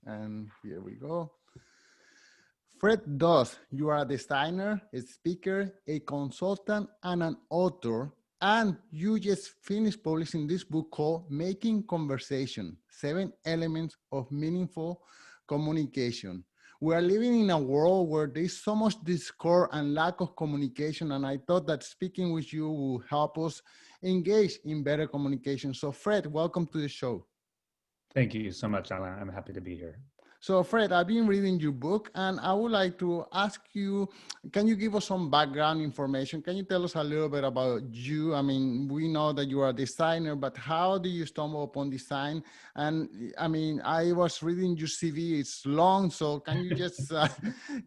And here we go. Fred Doss, you are a designer, a speaker, a consultant, and an author. And you just finished publishing this book called Making Conversation, 7 Elements of Meaningful Communication. We are living in a world where there's so much discord and lack of communication. And I thought that speaking with you will help us engage in better communication. So Fred, welcome to the show. Thank you so much, Alan. I'm happy to be here. So Fred, I've been reading your book and I would like to ask you, can you give us some background information? Can you tell us a little bit about you? I mean, we know that you are a designer, but how do you stumble upon design? And I mean, I was reading your CV, it's long, so can you just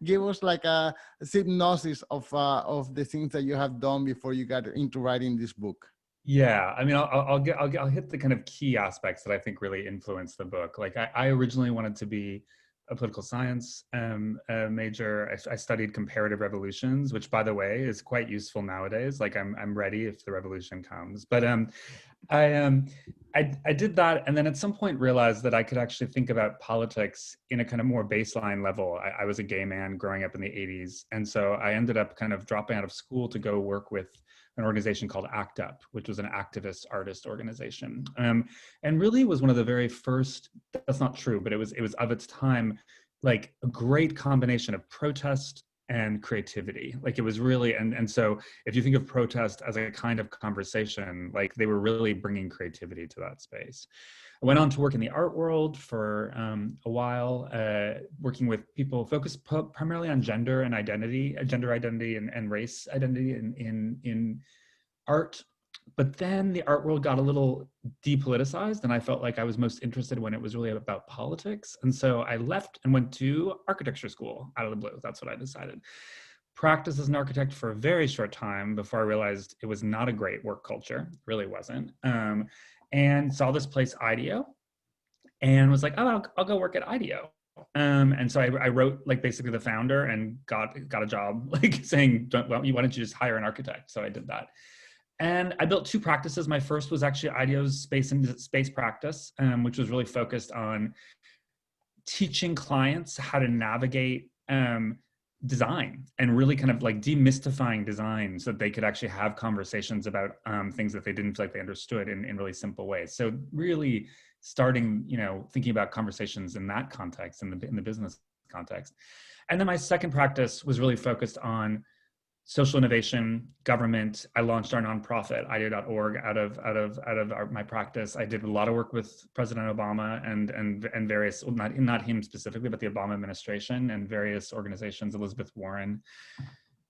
give us like a synopsis of the things that you have done before you got into writing this book? Yeah, I mean, I'll hit the kind of key aspects that I think really influenced the book. Like, I originally wanted to be a political science major. I studied comparative revolutions, which, by the way, is quite useful nowadays. Like, I'm ready if the revolution comes. But I did that, and then at some point realized that I could actually think about politics in a kind of more baseline level. I was a gay man growing up in the 80s, and so I ended up kind of dropping out of school to go work with an organization called ACT UP, which was an activist artist organization, and really was one of the very first. That's not true, but it was of its time, like a great combination of protest and creativity. Like it was really, and so if you think of protest as a kind of conversation, like they were really bringing creativity to that space. I went on to work in the art world for a while, working with people focused primarily on gender and identity, gender identity and race identity in art. But then the art world got a little depoliticized, and I felt like I was most interested when it was really about politics. And so I left and went to architecture school out of the blue. That's what I decided. Practiced as an architect for a very short time before I realized it was not a great work culture. It really wasn't. And saw this place, IDEO, and was like, oh, I'll go work at IDEO. And so I wrote like basically the founder and got a job, like saying, well, why don't you just hire an architect? So I did that. And I built 2 practices. My first was actually IDEO's space practice, which was really focused on teaching clients how to navigate design and really kind of like demystifying design so that they could actually have conversations about things that they didn't feel like they understood in really simple ways. So really starting, thinking about conversations in that context, in the business context. And then my second practice was really focused on social innovation, government. I launched our nonprofit, IDEO.org, out of my practice. I did a lot of work with President Obama and various, not him specifically, but the Obama administration and various organizations, Elizabeth Warren.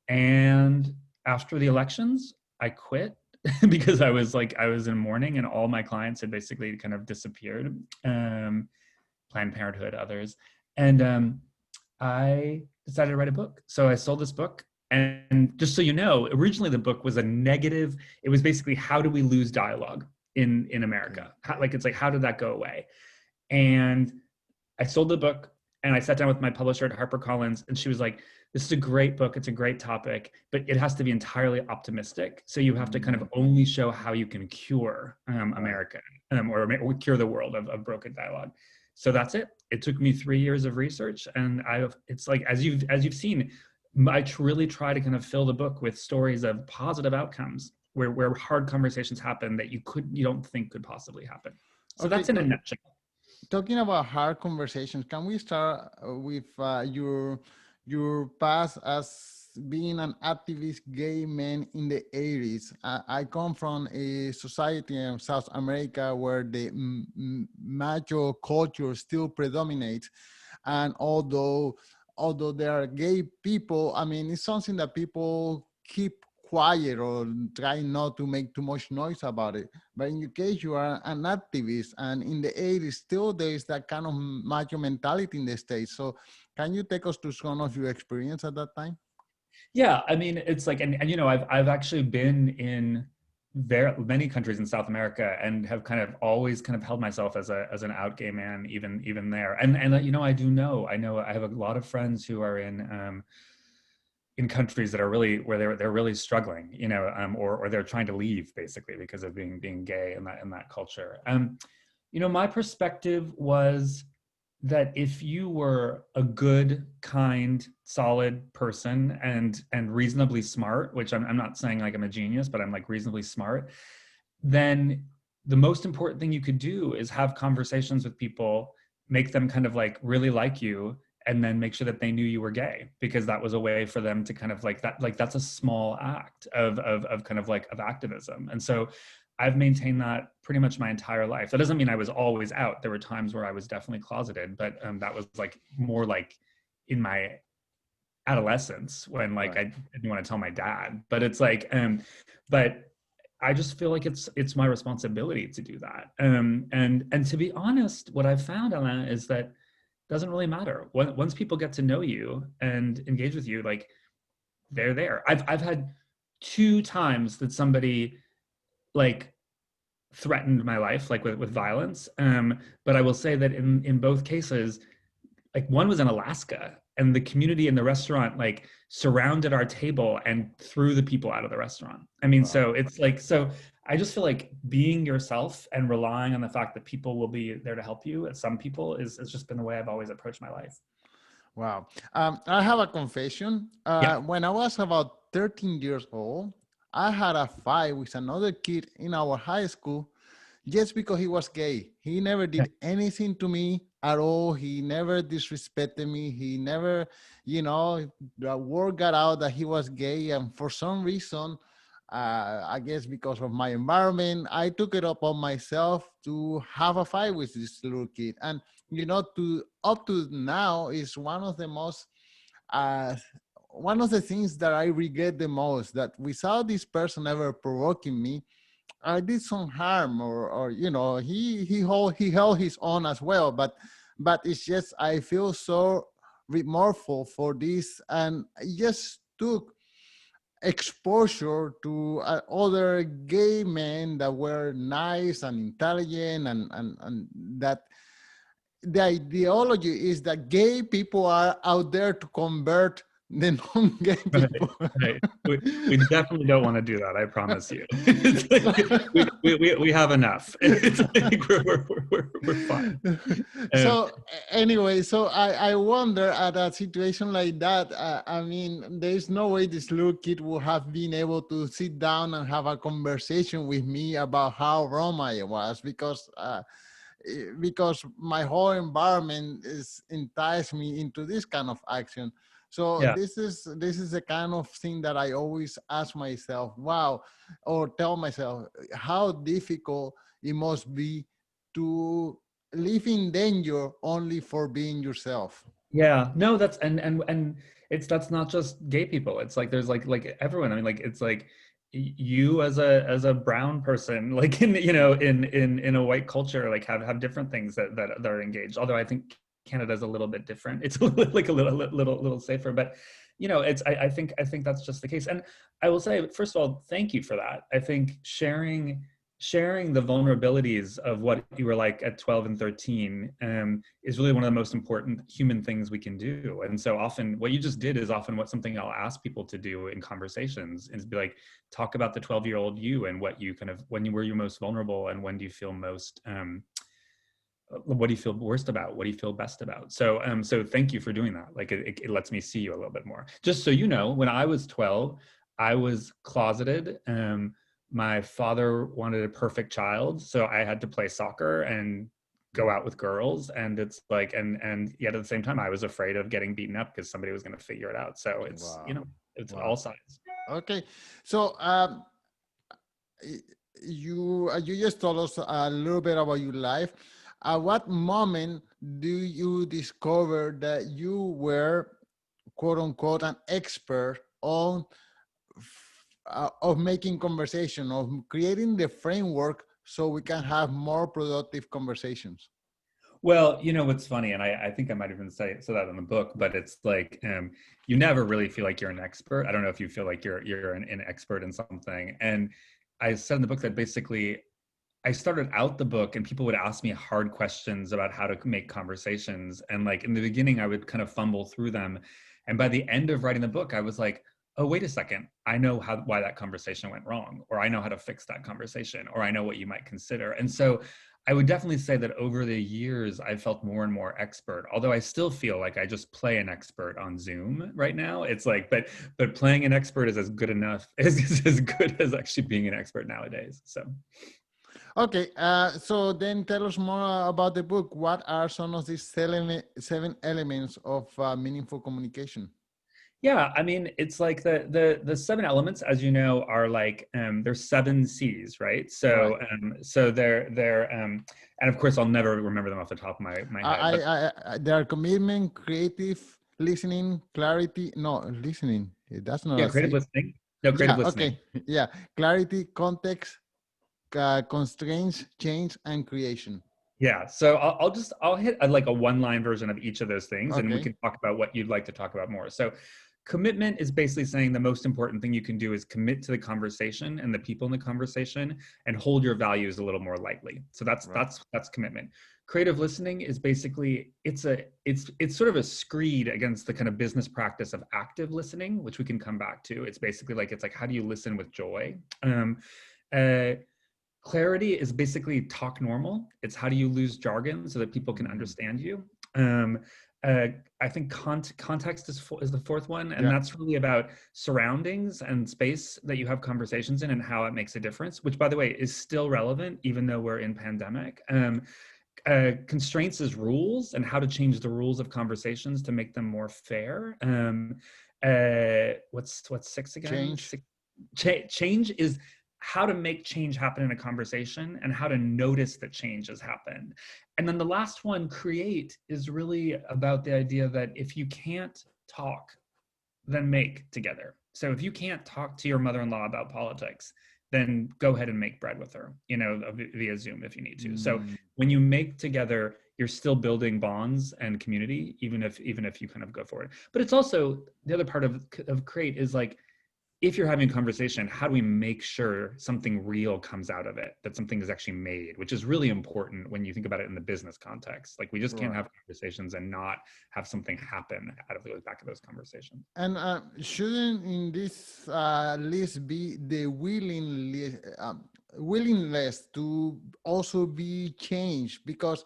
And after the elections, I quit because I was in mourning and all my clients had basically kind of disappeared, Planned Parenthood, others. And I decided to write a book. So I sold this book. And just so you know, originally the book was a negative. It was basically, how do we lose dialogue in America? How did that go away? And I sold the book and I sat down with my publisher at HarperCollins, and she was like, this is a great book. It's a great topic, but it has to be entirely optimistic. So you have to kind of only show how you can cure America or cure the world of broken dialogue. So that's it. It took me 3 years of research, and it's like, as you've seen, I really try to kind of fill the book with stories of positive outcomes where hard conversations happen that you don't think could possibly happen. So okay, that's in a nutshell. Talking about hard conversations, can we start with your past as being an activist gay man in the 80s? I come from a society in South America where the macho culture still predominates, and although there are gay people, I mean, it's something that people keep quiet or try not to make too much noise about it. But in your case, you are an activist, and in the 80s, still there is that kind of macho mentality in the States. So can you take us to some of your experience at that time? Yeah, I mean, it's like, and I've actually been in many countries in South America and have kind of always kind of held myself as an out gay man, even there. And I have a lot of friends who are in countries that are really where they're really struggling, or they're trying to leave basically because of being gay in that culture. My perspective was that if you were a good, kind, solid person and reasonably smart, which I'm not saying like I'm a genius, but I'm like reasonably smart, then the most important thing you could do is have conversations with people, make them kind of like really like you, and then make sure that they knew you were gay, because that was a way for them to kind of like that, like that's a small act of kind of like of activism. And so I've maintained that pretty much my entire life. That doesn't mean I was always out. There were times where I was definitely closeted, but that was like more like in my adolescence when like Right. I didn't want to tell my dad. But it's like, but I just feel like it's my responsibility to do that. And to be honest, what I've found, Alain, is that it doesn't really matter. Once people get to know you and engage with you, like they're there. I've had two times that somebody like threatened my life, like with violence. But I will say that in both cases, like one was in Alaska, and the community in the restaurant like surrounded our table and threw the people out of the restaurant. I mean, so Wow. it's like, so I just feel like being yourself and relying on the fact that people will be there to help you, some people, is has just been the way I've always approached my life. Wow. I have a confession. Yeah. When I was about 13 years old, I had a fight with another kid in our high school just because he was gay. He never Yeah. did anything to me at all. He never disrespected me. He never, the word got out that he was gay. And for some reason, I guess because of my environment, I took it upon myself to have a fight with this little kid. And, to up to now is uh, one of the things that I regret the most, that without this person ever provoking me, I did some harm, or he held his own as well, but it's just I feel so remorseful for this, and it just took exposure to other gay men that were nice and intelligent, and that the ideology is that gay people are out there to convert the non-gay Right, people. right. We definitely don't want to do that, I promise you. It's So, like we have enough. It's like we're fine. Um, so anyway, so I wonder at a situation like that. I mean, there is no way this little kid would have been able to sit down and have a conversation with me about how wrong I was, because my whole environment is enticed me into this kind of action. So yeah. this is the kind of thing that I always ask myself, wow, or tell myself how difficult it must be to live in danger only for being yourself. Yeah, no, that's and it's that's not just gay people. It's like there's like everyone. I mean, like it's like you as a brown person, like in in a white culture, like have different things that are engaged. Although I think Canada's a little bit different. It's a little, like a little safer, but it's I think that's just the case. And I will say, first of all, thank you for that. I think sharing the vulnerabilities of what you were like at 12 and 13 is really one of the most important human things we can do. And so often what you just did is often what something I'll ask people to do in conversations, is be like, talk about the 12-year-old you and what you kind of, when you were your most vulnerable, and when do you feel most what do you feel worst about, what do you feel best about. So thank you for doing that. Like it lets me see you a little bit more. Just so you know, when I was 12, I was closeted. My father wanted a perfect child, so I had to play soccer and go out with girls, and it's like, and yet at the same time I was afraid of getting beaten up because somebody was going to figure it out. So it's, Wow. it's all Wow. sides. Okay. So you just told us a little bit about your life. At what moment do you discover that you were, quote unquote, an expert on of making conversation, of creating the framework so we can have more productive conversations? Well, what's funny, and I think I might even say that in the book, but it's like you never really feel like you're an expert. I don't know if you feel like you're an expert in something. And I said in the book that basically I started out the book and people would ask me hard questions about how to make conversations. And like in the beginning, I would kind of fumble through them. And by the end of writing the book, I was like, oh, wait a second. I know why that conversation went wrong, or I know how to fix that conversation, or I know what you might consider. And so I would definitely say that over the years, I felt more and more expert, although I still feel like I just play an expert on Zoom right now. It's like, but playing an expert is as good enough, is as good as actually being an expert nowadays. So. Okay, so then tell us more about the book. What are some of these seven elements of meaningful communication? Yeah, I mean, it's like the seven elements, as you know, are like there's seven C's, right? Right. So they're and of course I'll never remember them off the top of my head, but There are commitment, creative, listening, clarity. No, listening. That's not yeah, a creative C. listening. No, creative Yeah. listening. Okay. Yeah. Clarity, context, constraints, change, and creation. Yeah, so I'll hit like a one-line version of each of those things, and we Okay. can talk about what you'd like to talk about more. So, commitment is basically saying the most important thing you can do is commit to the conversation and the people in the conversation, and hold your values a little more lightly. So Right. that's commitment. Creative listening is basically it's sort of a screed against the kind of business practice of active listening, which we can come back to. It's like how do you listen with joy? Uh, Clarity is basically talk normal. It's how do you lose jargon so that people can Mm, understand you. Um, I think context is the fourth one, and yeah. that's really about surroundings and space that you have conversations in and how it makes a difference. Which, by the way, is still relevant even though we're in pandemic. Constraints is rules and how to change the rules of conversations to make them more fair. What's six again? Change. Change is how to make change happen in a conversation and how to notice that change has happened. And then the last one, create, is really about the idea that if you can't talk, then make together. So if you can't talk to your mother-in-law about politics, then go ahead and make bread with her, via Zoom if you need to. So Mm, when you make together, you're still building bonds and community, even if you kind of go forward. But it's also the other part of create is like, if you're having a conversation, how do we make sure something real comes out of it, that something is actually made, which is really important when you think about it in the business context. Like we just can't right. have conversations and not have something happen out of the back of those conversations. And shouldn't in this list be the willingness to also be changed? Because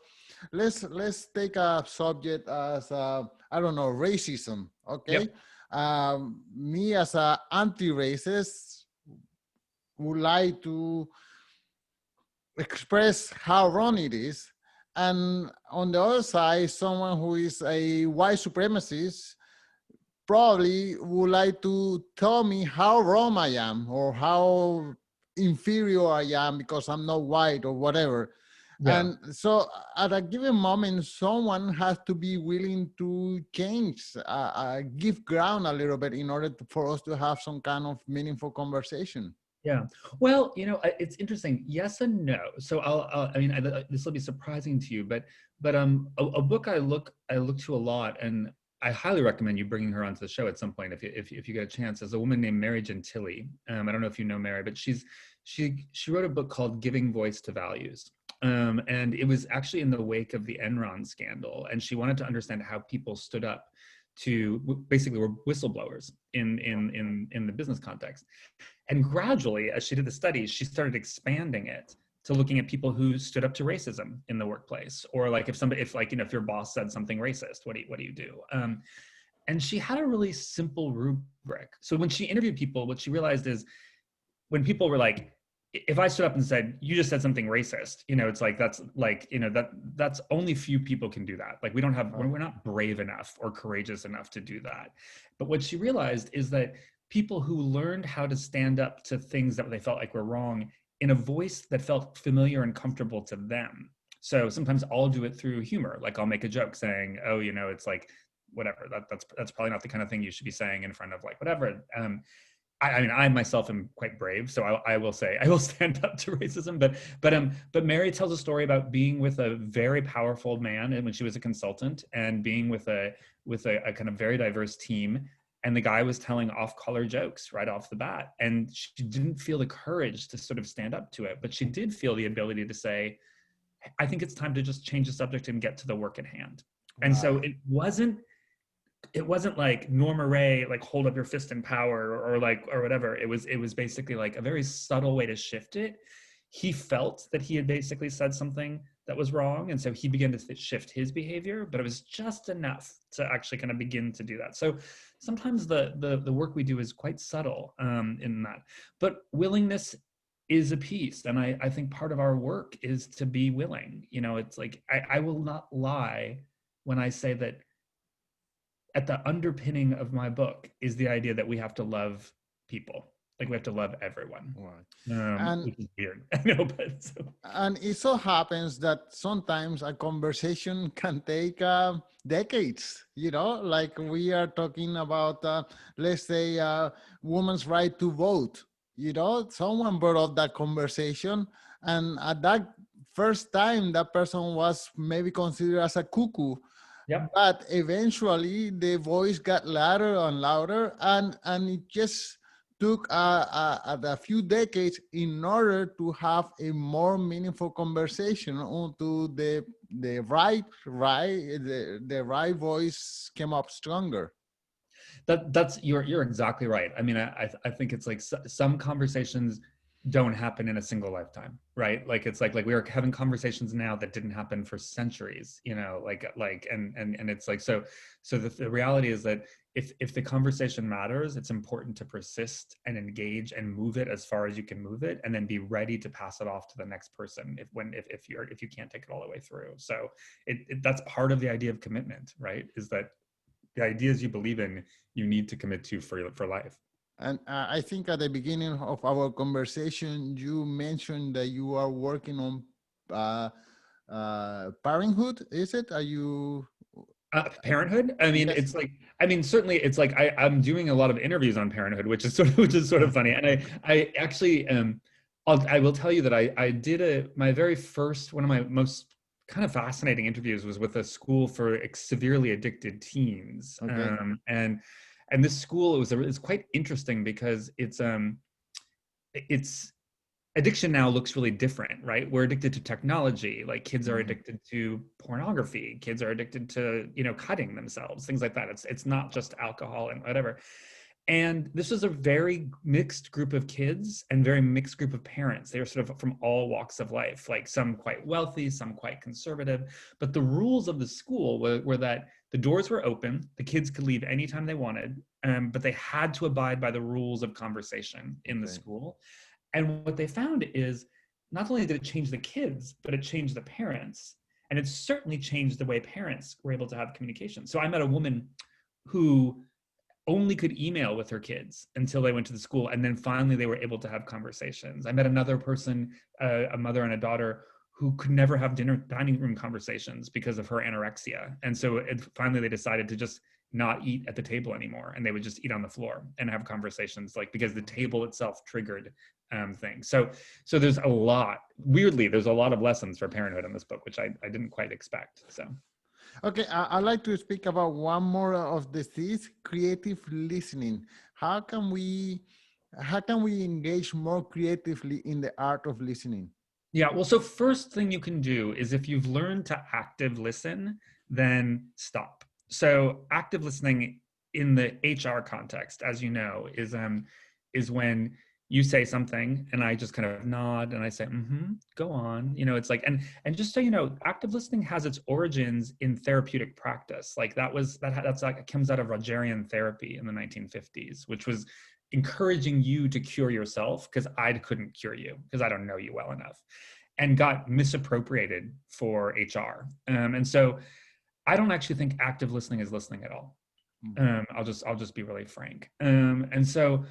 let's take a subject as I don't know, racism. Okay, Yep. me as a anti-racist would like to express how wrong it is, and on the other side, someone who is a white supremacist probably would like to tell me how wrong I am or how inferior I am because I'm not white or whatever. Yeah. And so at a given moment, someone has to be willing to change, give ground a little bit in order for us to have some kind of meaningful conversation. Yeah. Well, it's interesting. Yes and no. So I mean, this will be surprising to you, but a book I look to a lot, and I highly recommend you bringing her onto the show at some point if you get a chance. Is a woman named Mary Gentili. I don't know if you know Mary, but she wrote a book called Giving Voice to Values. And it was actually in the wake of the Enron scandal, and she wanted to understand how people stood up to basically were whistleblowers in the business context. And gradually, as she did the studies, she started expanding it to looking at people who stood up to racism in the workplace, or like if your boss said something racist, what do you do? And she had a really simple rubric. So when she interviewed people, what she realized is when people were like, if I stood up and said, you just said something racist, it's like, that's only few people can do that. Like we're not brave enough or courageous enough to do that. But what she realized is that people who learned how to stand up to things that they felt like were wrong in a voice that felt familiar and comfortable to them. So sometimes I'll do it through humor. Like I'll make a joke saying, oh, it's like, whatever, that's probably not the kind of thing you should be saying in front of like whatever. I mean, I myself am quite brave, so I will say I will stand up to racism. But Mary tells a story about being with a very powerful man, and when she was a consultant, and being with a kind of very diverse team, and the guy was telling off-color jokes right off the bat, and she didn't feel the courage to sort of stand up to it, but she did feel the ability to say, "I think it's time to just change the subject and get to the work at hand." And so Right. it wasn't like Norma Ray, like hold up your fist in power or whatever. It was basically like a very subtle way to shift it. He felt that he had basically said something that was wrong. And so he began to shift his behavior, but it was just enough to actually kind of begin to do that. So sometimes the work we do is quite subtle in that, but willingness is a piece. And I think part of our work is to be willing. You know, it's like, I will not lie when I say that at the underpinning of my book is the idea that we have to love people. Like we have to love everyone, Right. And which is weird. I know, but so. and it so happens that sometimes a conversation can take decades, you know, like we are talking about, let's say, women's right to vote. You know, someone brought up that conversation, and at that first time, that person was maybe considered as a cuckoo. Yep. But eventually, the voice got louder and louder, and it just took a few decades in order to have a more meaningful conversation until the right voice came up stronger. That's you're exactly right. I mean, I think it's like some conversations don't happen in a single lifetime, right? Like it's like we are having conversations now that didn't happen for centuries, you know, like and it's like so the reality is that if the conversation matters, it's important to persist and engage and move it as far as you can move it, and then be ready to pass it off to the next person if you can't take it all the way through. So that's part of the idea of commitment, right? Is that the ideas you believe in, you need to commit to for life. And I think at the beginning of our conversation, you mentioned that you are working on uh, Parenthood. Is it? Are you? Parenthood. I mean, Yes. it's like, I mean, certainly it's like I'm doing a lot of interviews on Parenthood, which is sort of funny. And I actually I will tell you that I did my very first, one of my most kind of fascinating interviews was with a school for severely addicted teens. Okay. And this school, it's quite interesting because it's addiction now looks really different, right? We're addicted to technology. Like kids are Mm. addicted to pornography. Kids are addicted to, cutting themselves, things like that. It's not just alcohol and whatever. And this was a very mixed group of kids and very mixed group of parents. They were sort of from all walks of life, like some quite wealthy, some quite conservative. But the rules of the school were that the doors were open, the kids could leave anytime they wanted, but they had to abide by the rules of conversation in the Okay. school. And what they found is not only did it change the kids, but it changed the parents. And it certainly changed the way parents were able to have communication. So I met a woman who only could email with her kids until they went to the school. And then finally they were able to have conversations. I met another person, a mother and a daughter, who could never have dining room conversations because of her anorexia. And so finally they decided to just not eat at the table anymore, and they would just eat on the floor and have conversations, like because the table itself triggered things. So there's there's a lot of lessons for parenthood in this book, which I didn't quite expect. So Okay, I'd like to speak about one more of the C's, creative listening. How can we how can we engage more creatively in the art of listening? yeah, well, so first thing you can do is, if you've learned to active listen, then stop. So active listening in the HR context, as you know, is when you say something and I just kind of nod and I say, mm-hmm, go on. It's like, and just so you know, active listening has its origins in therapeutic practice. Like that's like, it comes out of Rogerian therapy in the 1950s, which was encouraging you to cure yourself because I couldn't cure you because I don't know you well enough, and got misappropriated for HR. And so I don't actually think active listening is listening at all. I'll just be really frank. And so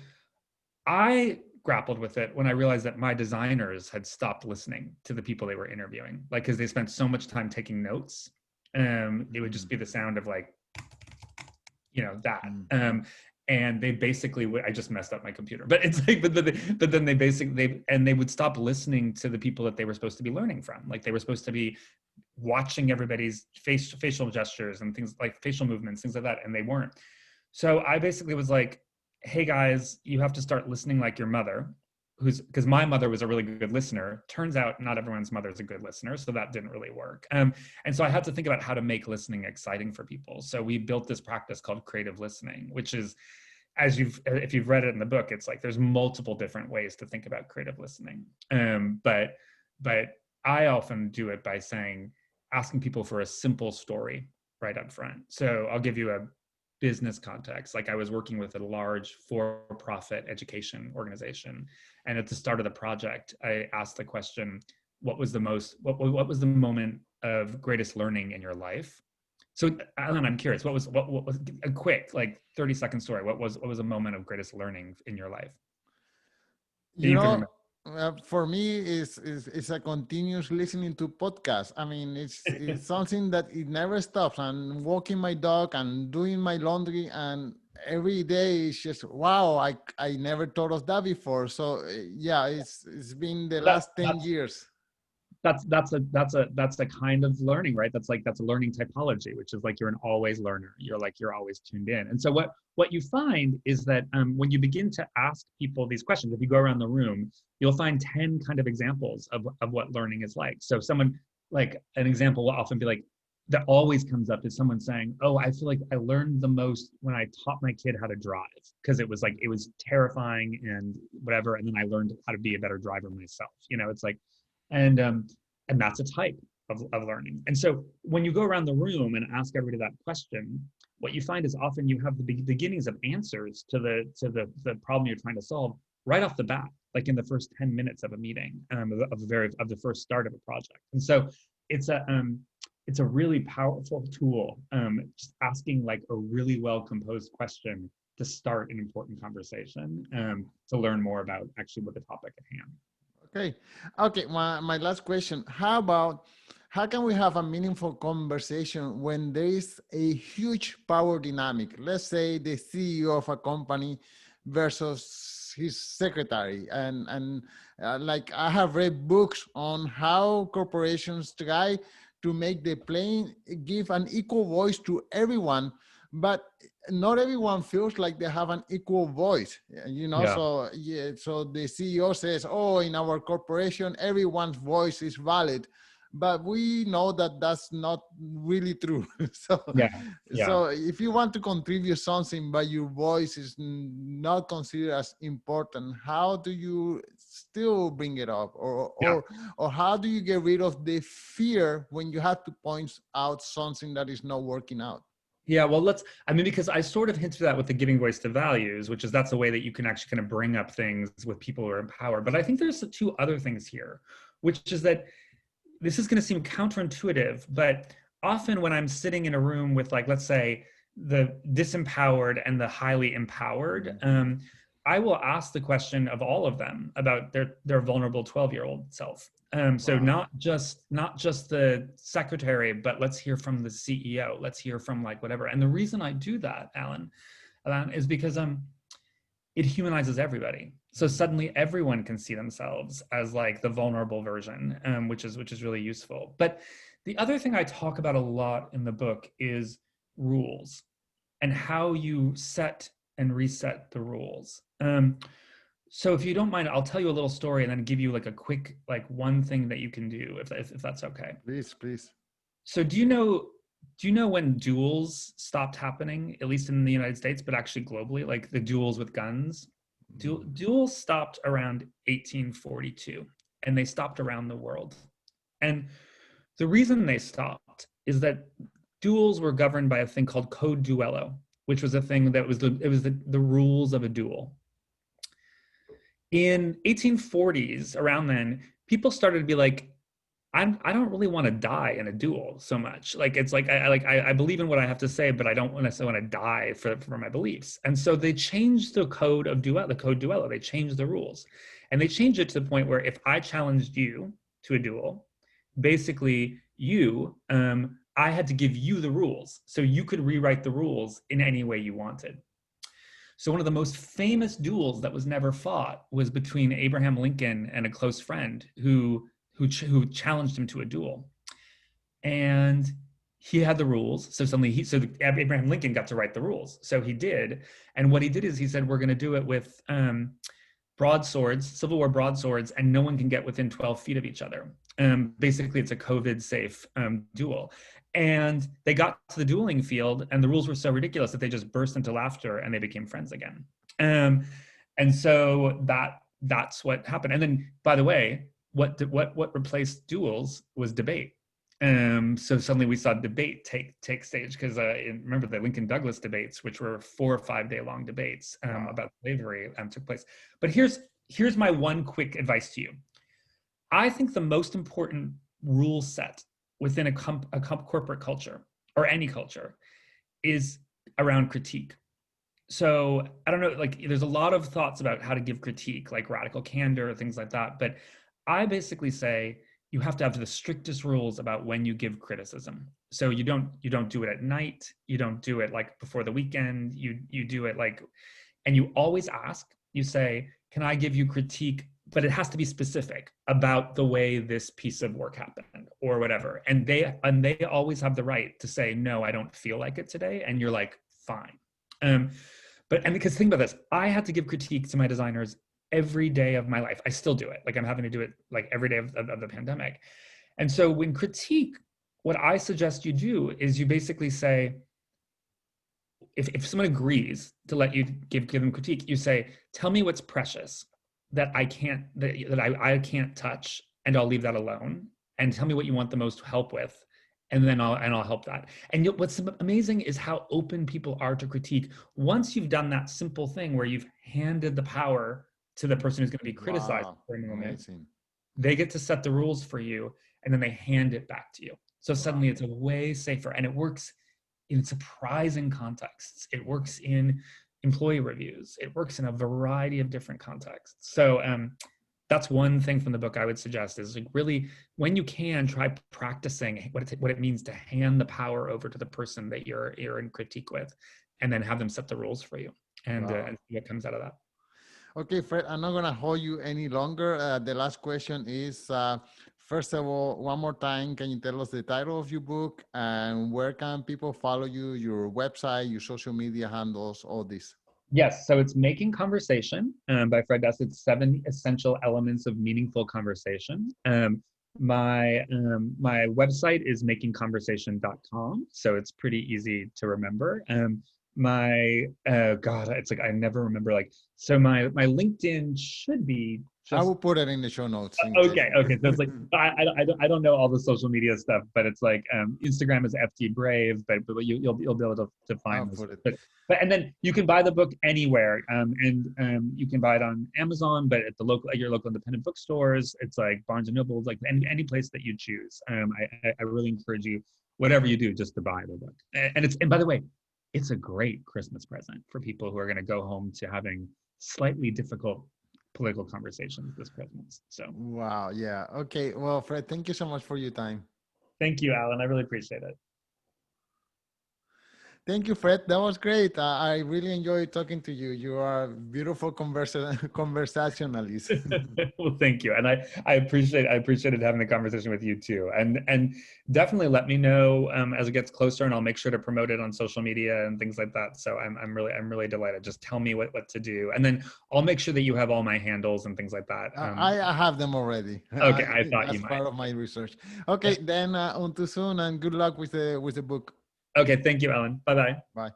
I grappled with it when I realized that my designers had stopped listening to the people they were interviewing, like because they spent so much time taking notes. It would just be the sound of like, that. And they basically I just messed up my computer, but it's like, but then they would stop listening to the people that they were supposed to be learning from. Like they were supposed to be watching everybody's facial gestures and things like facial movements, things like that. And they weren't. So I basically was like, hey guys, you have to start listening like your mother, because my mother was a really good listener. Turns out not everyone's mother is a good listener, so that didn't really work. And so I had to think about how to make listening exciting for people. So we built this practice called creative listening, which is, if you've read it in the book, it's like there's multiple different ways to think about creative listening. But I often do it by asking people for a simple story right up front. So I'll give you a business context. Like I was working with a large for-profit education organization, and at the start of the project, I asked the question, what was the moment of greatest learning in your life? So Alan, I'm curious, what was a quick, like 30-second story? What was a moment of greatest learning in your life that You you can know, remember? for me, is a continuous listening to podcasts. I mean, it's something that it never stops. And walking my dog and doing my laundry, and every day it's just wow. I never thought of that before. So yeah, it's been the That, last 10 years. that's a kind of learning, right? That's a learning typology, which is like you're an always learner. You're always tuned in. And so what you find is that when you begin to ask people these questions, if you go around the room, you'll find 10 kind of examples of what learning is like. So someone, like an example will often be like, that always comes up is someone saying, oh, I feel like I learned the most when I taught my kid how to drive, because it was terrifying and whatever, and then I learned how to be a better driver myself. It's like, and and that's a type of learning. And so when you go around the room and ask everybody that question, what you find is often you have the beginnings of answers to the problem you're trying to solve right off the bat, like in the first 10 minutes of a meeting, of the first start of a project. And so it's a really powerful tool, just asking like a really well composed question to start an important conversation, to learn more about actually what the topic at hand. Okay. Okay. My last question. How can we have a meaningful conversation when there is a huge power dynamic? Let's say the CEO of a company versus his secretary. And like I have read books on how corporations try to make the plane give an equal voice to everyone, but not everyone feels like they have an equal voice, Yeah. so yeah, so the CEO says, oh, in our corporation everyone's voice is valid, but we know that that's not really true. so Yeah. Yeah. so if you want to contribute something but your voice is not considered as important, how do you still bring it up, Yeah. or how do you get rid of the fear when you have to point out something that is not working out? Yeah, well, because I sort of hinted at with the giving voice to values, which is that's a way that you can actually kind of bring up things with people who are in power. But I think there's two other things here, which is that this is going to seem counterintuitive, but often when I'm sitting in a room with, like, let's say, the disempowered and the highly empowered, I will ask the question of all of them about their vulnerable 12-year-old self. So Wow. not just the secretary, but let's hear from the CEO. Let's hear from like whatever. And the reason I do that, Alan, is because it humanizes everybody. So suddenly everyone can see themselves as like the vulnerable version, which is really useful. But the other thing I talk about a lot in the book is rules and how you set and reset the rules. So if you don't mind, I'll tell you a little story and then give you like a quick, like one thing that you can do if that's okay. Please, please. So do you know when duels stopped happening, at least in the United States, but actually globally, like the duels with guns? Duels stopped around 1842, and they stopped around the world. And the reason they stopped is that duels were governed by a thing called code duello, which was a thing that was the rules of a duel. In 1840s, around then, people started to be like, I don't really want to die in a duel so much. Like it's like I believe in what I have to say, but I don't necessarily want to die for my beliefs. And so they changed the code duello. They changed the rules, and they changed it to the point where if I challenged you to a duel, basically I had to give you the rules, so you could rewrite the rules in any way you wanted. So one of the most famous duels that was never fought was between Abraham Lincoln and a close friend who challenged him to a duel. And he had the rules. So Abraham Lincoln got to write the rules. So he did. And what he did is he said, we're going to do it with broadswords, Civil War broadswords, and no one can get within 12 feet of each other. Basically, it's a COVID-safe duel. And they got to the dueling field, and the rules were so ridiculous that they just burst into laughter, and they became friends again. And so that's what happened. And then, by the way, what replaced duels was debate. So suddenly we saw debate take stage because remember the Lincoln Douglas debates, which were 4 or 5 day long debates Wow. about slavery, took place. But here's my one quick advice to you. I think the most important rule set within a corporate culture or any culture is around critique. So I don't know, like there's a lot of thoughts about how to give critique, like radical candor, things like that. But I basically say you have to have the strictest rules about when you give criticism. So you don't do it at night, you don't do it like before the weekend, you do it like, and you always ask, you say, can I give you critique? But it has to be specific about the way this piece of work happened or whatever. And they always have the right to say, no, I don't feel like it today. And you're like, fine. And because think about this, I had to give critique to my designers every day of my life. I still do it. Like I'm having to do it like every day of the pandemic. And so when critique, what I suggest you do is you basically say, if someone agrees to let you give them critique, you say, tell me what's precious that I can't touch, and I'll leave that alone. And tell me what you want the most help with, and then I'll help that. And what's amazing is how open people are to critique. Once you've done that simple thing where you've handed the power to the person who's going to be criticized Wow. for a moment, Amazing. they get to set the rules for you, and then they hand it back to you. So Wow. suddenly it's a way safer, and it works in surprising contexts. It works in employee reviews. It works in a variety of different contexts. So that's one thing from the book I would suggest is like really, when you can, try practicing what it means to hand the power over to the person that you're in critique with, and then have them set the rules for you, and Wow. see what comes out of that. Okay, Fred, I'm not going to hold you any longer. The last question is, first of all, one more time, can you tell us the title of your book and where can people follow you, your website, your social media handles, all this? Yes, so it's Making Conversation by Fred Dess. It's 7 essential elements of meaningful conversation. My website is makingconversation.com, so it's pretty easy to remember. My God, it's like I never remember. Like, so my LinkedIn should be I just will put it in the show notes in case. okay. So it's like I don't know all the social media stuff, but it's like Instagram is FT Brave, but you'll be able to I'll find this. put it. But and then you can buy the book anywhere, and you can buy it on Amazon, but at your local independent bookstores. It's like Barnes and Nobles, like any place that you choose. I really encourage you, whatever you do, just to buy the book. And by the way, it's a great Christmas present for people who are going to go home to having slightly difficult political conversations this Christmas. So Wow. Yeah. Okay. Well, Fred, thank you so much for your time. thank you, Alan. I really appreciate it. Thank you, Fred. That was great. I really enjoyed talking to you. You are a beautiful conversationalist. Well, thank you, and I appreciated having the conversation with you too, and definitely let me know as it gets closer, and I'll make sure to promote it on social media and things like that. So I'm really delighted. Just tell me what to do, and then I'll make sure that you have all my handles and things like that. I have them already. Okay, I thought you That's might. part of my research. Okay, then on to soon and good luck with the book. Okay, thank you, Alan. Bye bye. Bye.